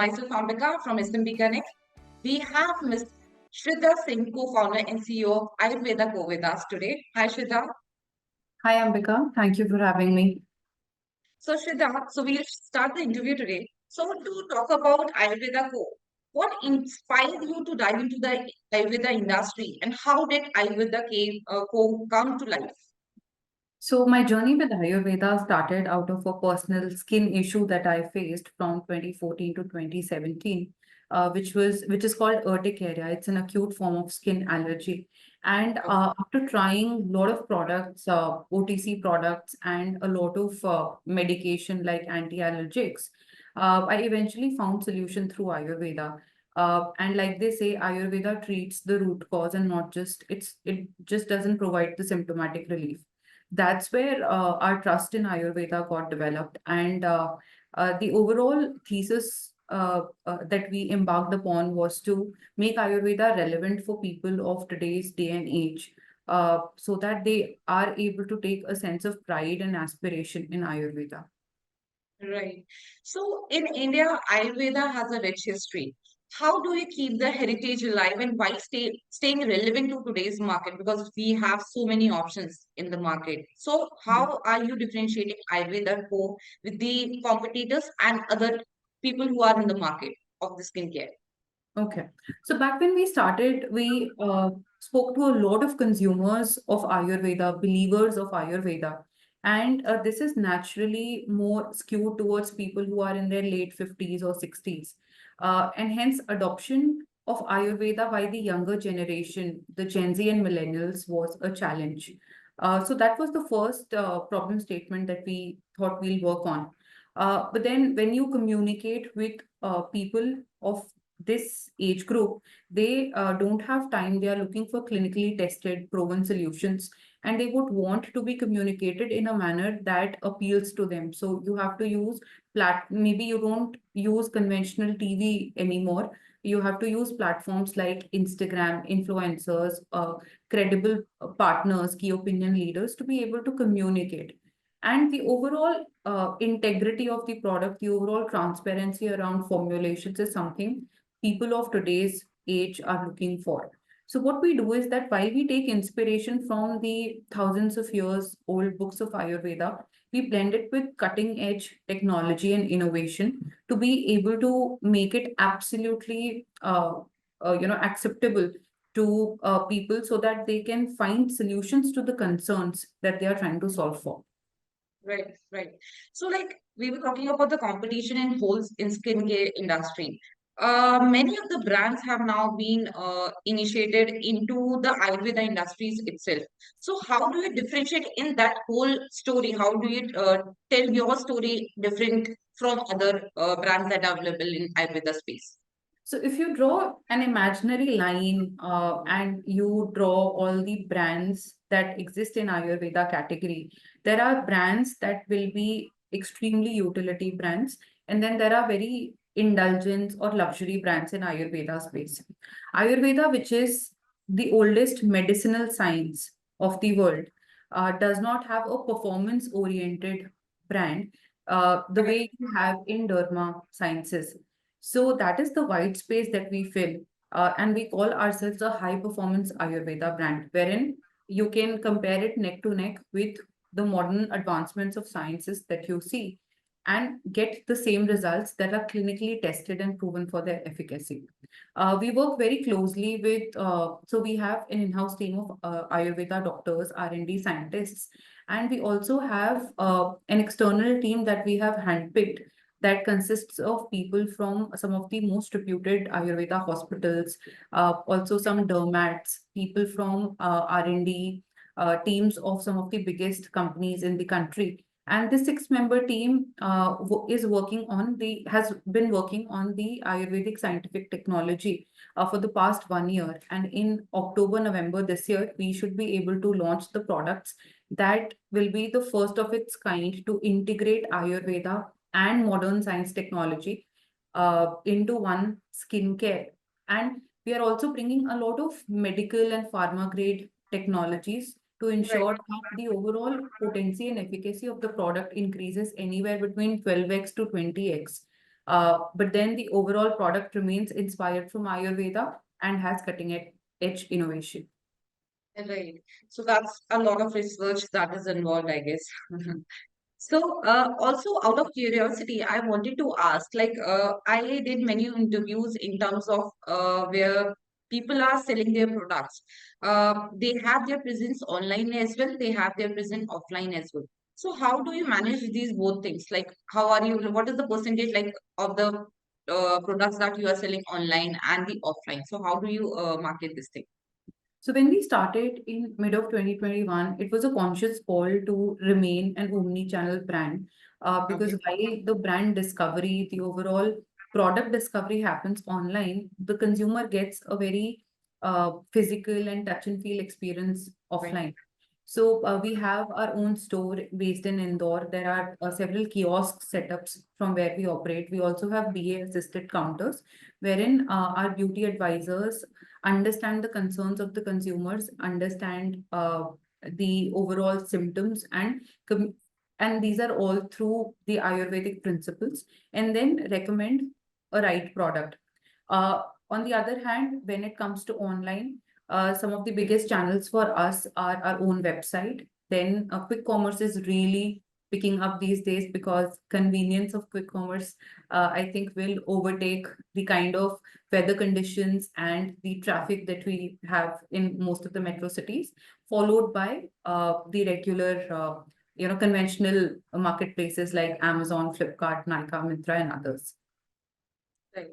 myself Ambika from SMB Connect. We have Ms. Shreedha Singh, co-founder and CEO of Ayurveda Co with us today. Hi Shreedha. Hi, Ambika. Thank you for having me. So Shreedha, we'll start the interview today. So to talk about Ayurveda Co, what inspired you to dive into the Ayurveda industry and how did Co come to life? So, my journey with Ayurveda started out of a personal skin issue that I faced from 2014 to 2017, which is called urticaria. It's an acute form of skin allergy. And Okay. after trying a lot of products, OTC products, and a lot of medication like anti-allergics, I eventually found solution through Ayurveda. And like they say, Ayurveda treats the root cause and not just it just doesn't provide the symptomatic relief. That's where our trust in Ayurveda got developed. And the overall thesis that we embarked upon was to make Ayurveda relevant for people of today's day and age, so that they are able to take a sense of pride and aspiration in Ayurveda. Right. So in India, Ayurveda has a rich history. How do you keep the heritage alive and while staying relevant to today's market? Because we have so many options in the market. So how are you differentiating Ayurveda Co with the competitors and other people who are in the market of the skincare? Okay. So back when we started, we spoke to a lot of consumers of Ayurveda, believers of Ayurveda. And this is naturally more skewed towards people who are in their late 50s or 60s. And hence, adoption of Ayurveda by the younger generation, the Gen Z and millennials, was a challenge. So that was the first problem statement that we thought we'll work on. But then when you communicate with people of this age group, they don't have time. They are looking for clinically tested, proven solutions, and they would want to be communicated in a manner that appeals to them. So you have to use maybe you don't use conventional TV anymore. You have to use platforms like Instagram, influencers, credible partners, key opinion leaders to be able to communicate. And the overall integrity of the product, the overall transparency around formulations is something people of today's age are looking for. So what we do is that while we take inspiration from the thousands of years old books of Ayurveda, we blend it with cutting edge technology and innovation to be able to make it absolutely acceptable to people so that they can find solutions to the concerns that they are trying to solve for. Right, right. So, like we were talking about the competition in whole in skincare industry. Many of the brands have now been initiated into the Ayurveda industries itself. So, how do you differentiate in that whole story? How do you tell your story different from other brands that are available in Ayurveda space? So if you draw an imaginary line and you draw all the brands that exist in Ayurveda category, there are brands that will be extremely utility brands, and then there are very indulgence or luxury brands in Ayurveda space. Ayurveda, which is the oldest medicinal science of the world, does not have a performance-oriented brand the way you have in derma sciences. So that is the white space that we fill. And we call ourselves a high performance Ayurveda brand, wherein you can compare it neck to neck with the modern advancements of sciences that you see and get the same results that are clinically tested and proven for their efficacy. We work very closely with, so we have an in-house team of Ayurveda doctors, R&D scientists, and we also have an external team that we have handpicked that consists of people from some of the most reputed Ayurveda hospitals, also some dermats, people from R&D, teams of some of the biggest companies in the country. And this six-member team has been working on the Ayurvedic scientific technology for the past 1 year. And in October, November this year, we should be able to launch the products that will be the first of its kind to integrate Ayurveda and modern science technology into one skincare. And we are also bringing a lot of medical and pharma grade technologies to Right. ensure that the overall potency and efficacy of the product increases anywhere between 12x to 20x But then the overall product remains inspired from Ayurveda and has cutting edge innovation. Right. So that's a lot of research that is involved, I guess. So, also out of curiosity, I wanted to ask, like, I did many interviews in terms of where people are selling their products. They have their presence online as well, they have their presence offline as well. So, how do you manage these both things? Like, how are you, what is the percentage like of the products that you are selling online and the offline? So, how do you market this thing? So when we started in mid of 2021, it was a conscious call to remain an omni-channel brand because Okay, while the brand discovery, the overall product discovery happens online, the consumer gets a very physical and touch and feel experience right, offline. So we have our own store based in Indore. There are several kiosk setups from where we operate. We also have BA assisted counters wherein our beauty advisors understand the concerns of the consumers, understand the overall symptoms, and these are all through the Ayurvedic principles, and then recommend a right product. On the other hand, when it comes to online, some of the biggest channels for us are our own website. Then quick commerce is really picking up these days because convenience of quick commerce, I think, will overtake the kind of weather conditions and the traffic that we have in most of the metro cities, followed by the regular, conventional marketplaces like Amazon, Flipkart, Nykaa, Myntra, and others. right.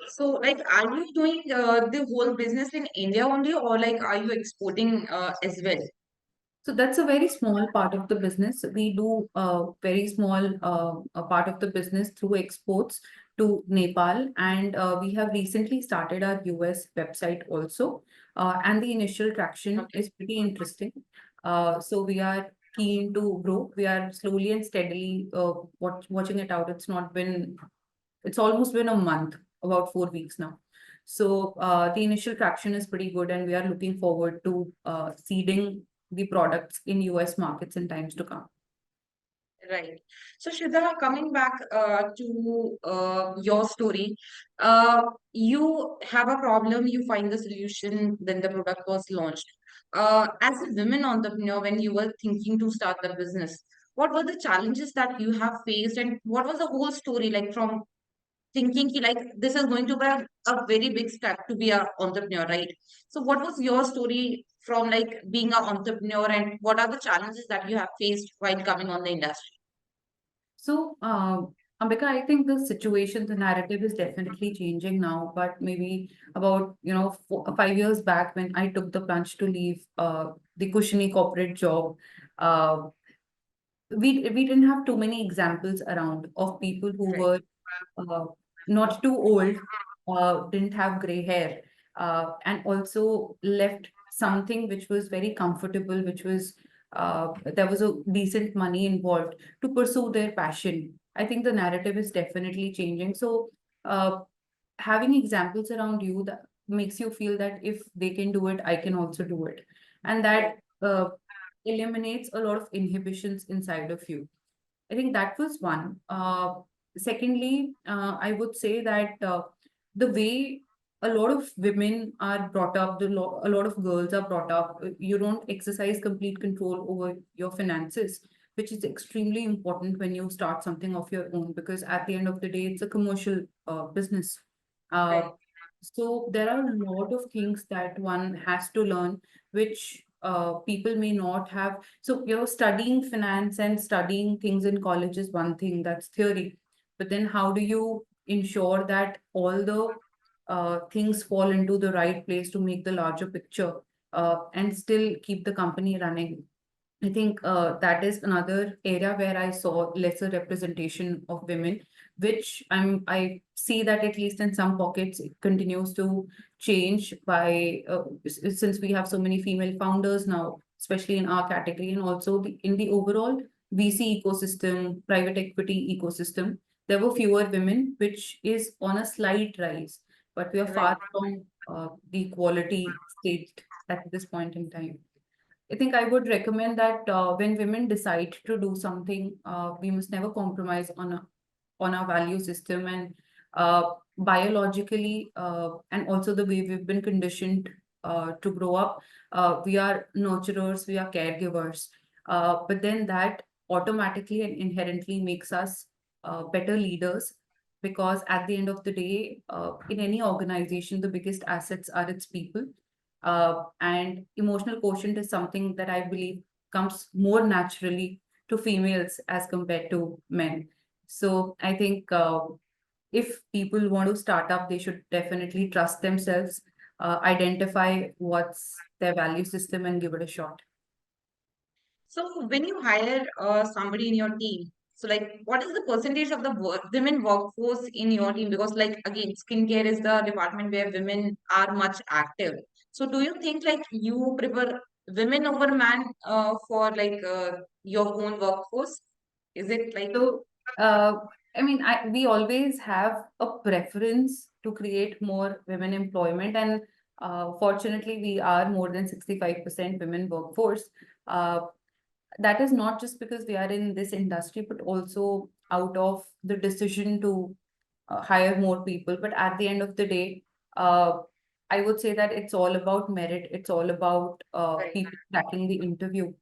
So, like, are you doing the whole business in India only, or like, are you exporting as well? So that's a very small part of the business. We do a very small a part of the business through exports to Nepal, and we have recently started our US website also. And the initial traction Okay. is pretty interesting. So we are keen to grow. We are slowly and steadily watching it out. It's almost been a month, about 4 weeks now. So the initial traction is pretty good, and we are looking forward to seeding the products in US markets in times to come. Right. So, Shreedha, coming back to your story, you have a problem, you find the solution, then the product was launched. As a women entrepreneur, when you were thinking to start the business, what were the challenges that you have faced, and what was the whole story like from thinking ki, like this is going to be a very big step to be an entrepreneur, right? So what was your story from like being an entrepreneur, and what are the challenges that you have faced while coming on the industry? So, Ambika, I think the situation, the narrative is definitely changing now, but maybe about, 5 years back when I took the plunge to leave the cushiony corporate job, uh, we didn't have too many examples around of people who Right, were uh, not too old, didn't have gray hair, and also left something which was very comfortable, which was there was a decent money involved to pursue their passion. I think the narrative is definitely changing. So, uh, having examples around you that makes you feel that if they can do it, I can also do it, and right, that eliminates a lot of inhibitions inside of you. I think that was one. Secondly, I would say that the way a lot of women are brought up, a lot of girls are brought up, you don't exercise complete control over your finances, which is extremely important when you start something of your own, because at the end of the day, it's a commercial business. Uh, right, so there are a lot of things that one has to learn, which people may not have. So, studying finance and studying things in college is one thing, that's theory. But then how do you ensure that all the things fall into the right place to make the larger picture and still keep the company running? I think that is another area where I saw lesser representation of women, which I see that at least in some pockets it continues to change by since we have so many female founders now, especially in our category, and also in the overall VC ecosystem, private equity ecosystem, there were fewer women, which is on a slight rise, but we are right, far from the equality state at this point in time. I think I would recommend that when women decide to do something, we must never compromise on our value system, and Biologically, and also the way we've been conditioned to grow up, we are nurturers, we are caregivers. But then that automatically and inherently makes us better leaders, because at the end of the day, in any organization, the biggest assets are its people. And emotional quotient is something that I believe comes more naturally to females as compared to men. So I think if people want to start up, they should definitely trust themselves, identify what's their value system, and give it a shot. So when you hire somebody in your team, so like what is the percentage of the women workforce in your team? Because like again, skincare is the department where women are much active. So do you think like you prefer women over man for like your own workforce? Is it like So, uh, I mean, we always have a preference to create more women employment, and fortunately, we are more than 65% women workforce. Uh, that is not just because we are in this industry, but also out of the decision to hire more people. But at the end of the day, uh, I would say that it's all about merit. It's all about right? people cracking the interview.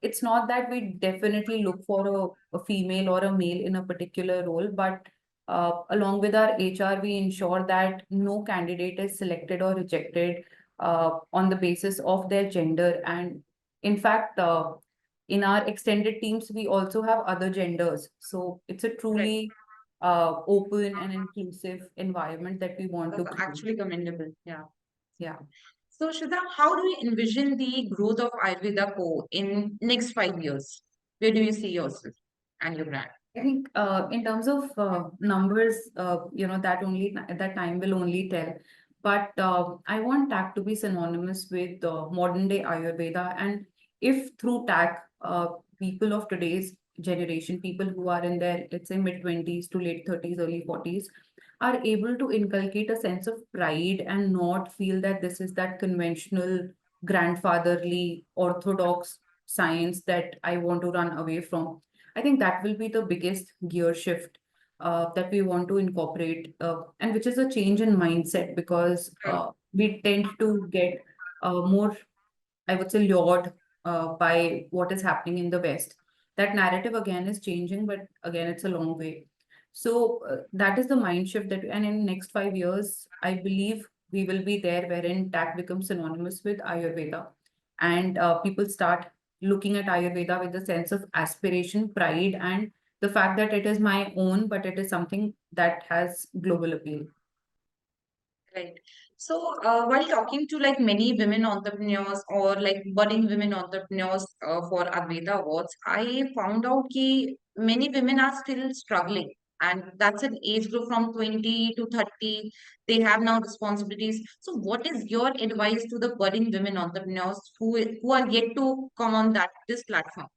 It's not that we definitely look for a female or a male in a particular role, but along with our HR, we ensure that no candidate is selected or rejected on the basis of their gender. And in fact, in our extended teams, we also have other genders. So it's a Right. truly open and inclusive environment that we want to That's create. actually commendable. Yeah. Yeah. So, Shreedha, how do you envision the growth of Ayurveda Co in next 5 years? Where do you see yourself and your brand? I think in terms of numbers, that time will only tell. But I want TAC to be synonymous with modern day Ayurveda. And if through TAC, people of today's generation, people who are in their, let's say, mid 20s to late 30s, early 40s, are able to inculcate a sense of pride and not feel that this is that conventional, grandfatherly, orthodox science that I want to run away from. I think that will be the biggest gear shift that we want to incorporate, and which is a change in mindset, because Right. we tend to get more, I would say, lured by what is happening in the West. That narrative again is changing, but again, it's a long way. So that is the mind shift that, and in next 5 years, I believe we will be there wherein TAC becomes synonymous with Ayurveda, and people start looking at Ayurveda with a sense of aspiration, pride, and the fact that it is my own, but it is something that has global appeal. Right. So, while talking to like many women entrepreneurs or like budding women entrepreneurs for Advaita Awards, I found out that many women are still struggling. And that's an age group from 20 to 30. They have now responsibilities. So, what is your advice to the budding women entrepreneurs who are yet to come on this platform?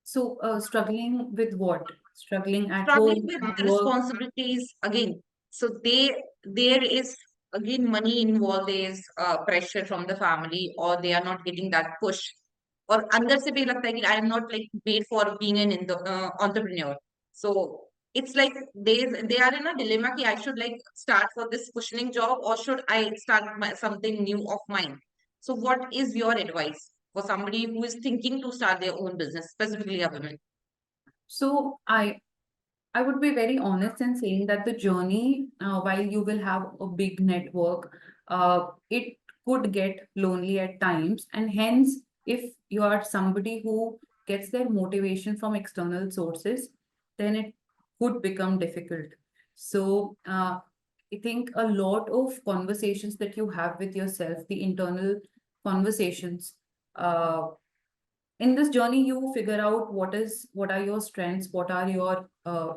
So, struggling with what? Struggling at Struggling home, with at work. responsibilities again. So there is again money involved. There is pressure from the family, or they are not getting that push. और अंदर से भी लगता है कि I am not like made for being an entrepreneur. So it's like they are in a dilemma कि I should like start for this cushioning job or should I start something new of mine. So what is your advice for somebody who is thinking to start their own business, specifically a woman? So, I would be very honest in saying that the journey, while you will have a big network, it could get lonely at times. And hence, if you are somebody who gets their motivation from external sources, then it could become difficult. So, I think a lot of conversations that you have with yourself, the internal conversations, uh, in this journey you figure out what are your strengths, what are your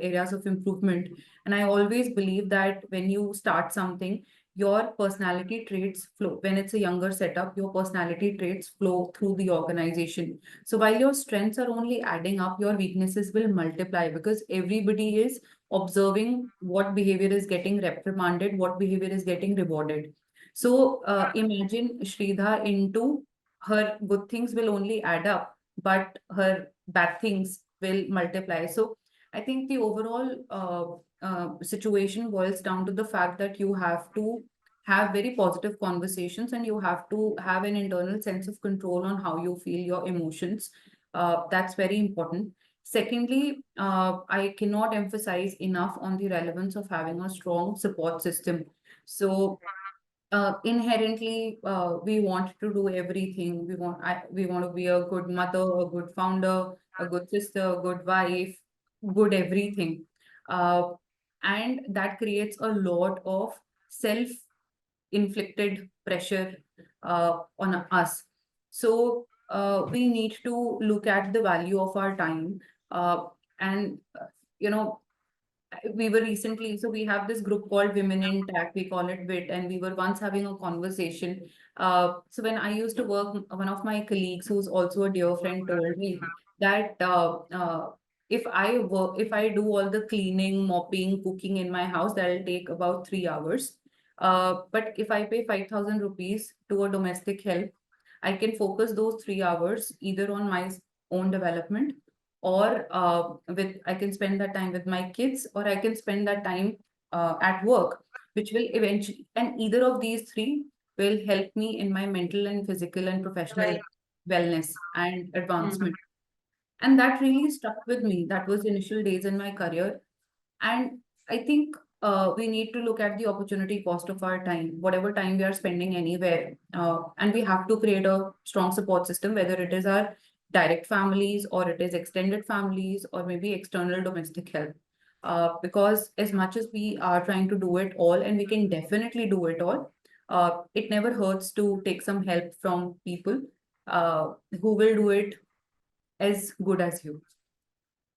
areas of improvement. And I always believe that when you start something, your personality traits flow. When it's a younger setup, your personality traits flow through the organization. So while your strengths are only adding up, your weaknesses will multiply, because everybody is observing what behavior is getting reprimanded, what behavior is getting rewarded. So imagine Shreedha into, her good things will only add up, but her bad things will multiply. So I think the overall situation boils down to the fact that you have to have very positive conversations and you have to have an internal sense of control on how you feel your emotions. That's very important. Secondly, I cannot emphasize enough on the relevance of having a strong support system. So inherently we want to do everything. We want to be a good mother, a good founder, a good sister, a good wife, good everything. uh, and that creates a lot of self inflicted pressure on us. So we need to look at the value of our time. And you know we were recently, so we have this group called Women in Tech, we call it WIT, and we were once having a conversation. So when I used to work, one of my colleagues, who's also a dear friend, told me that if I do all the cleaning, mopping, cooking in my house, that'll take about 3 hours. But if I pay 5,000 rupees to a domestic help, I can focus those 3 hours either on my own development, or with I can spend that time with my kids, or I can spend that time at work, which will eventually, and either of these three will help me in my mental and physical and professional Right. wellness and Hmm. advancement. And that really stuck with me. That was initial days in my career. And I think we need to look at the opportunity cost of our time, whatever time we are spending anywhere. And we have to create a strong support system, whether it is our direct families or it is extended families or maybe external domestic help. Because as much as we are trying to do it all, and we can definitely do it all, it never hurts to take some help from people who will do it as good as you.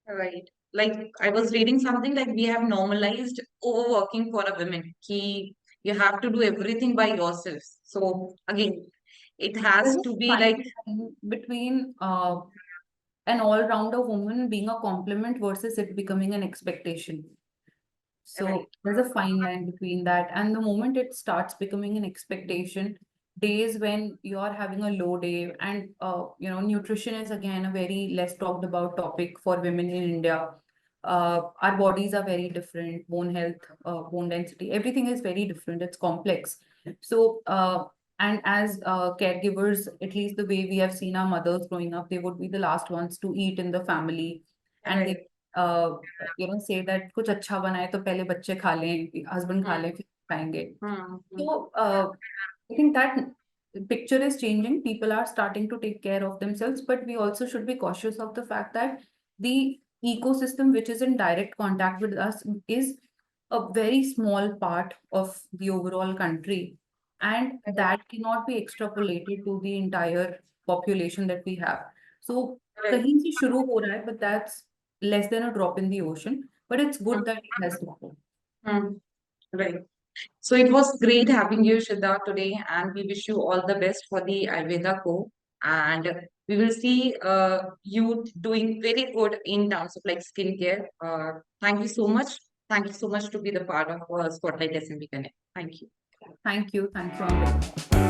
Right. Like I was reading something like we have normalized overworking for a woman. You have to do everything by yourself. So again, it There's has a to be fine like line between an all-rounder woman being a compliment versus it becoming an expectation. right, So there's a fine line between that. And the moment it starts becoming an expectation, days when you are having a low day, and nutrition is again a very less talked about topic for women in India. Our bodies are very different, bone health, bone density, everything is very different. It's complex. So and as caregivers, at least the way we have seen our mothers growing up, they would be the last ones to eat in the family, and they right. uh, say that कुछ अच्छा बनाए तो पहले बच्चे खा लें, husband खा Hmm, लें, फिर खाएंगे. hmm, hmm. So I think that picture is changing. People are starting to take care of themselves, but we also should be cautious of the fact that the ecosystem which is in direct contact with us is a very small part of the overall country, and Right, that cannot be extrapolated to the entire population that we have. So right. कहीं से शुरू हो रहा है, but that's less than a drop in the ocean. But it's Hmm, good that it has happened. hmm. Right. So it was great having you, Shraddha, today, and we wish you all the best for the Ayurveda Co. And we will see you doing very good in terms of like skincare. Thank you so much. Thank you so much to be the part of Spotlight SMB Connect. Thank you. Thank you. Thank you, Amrit.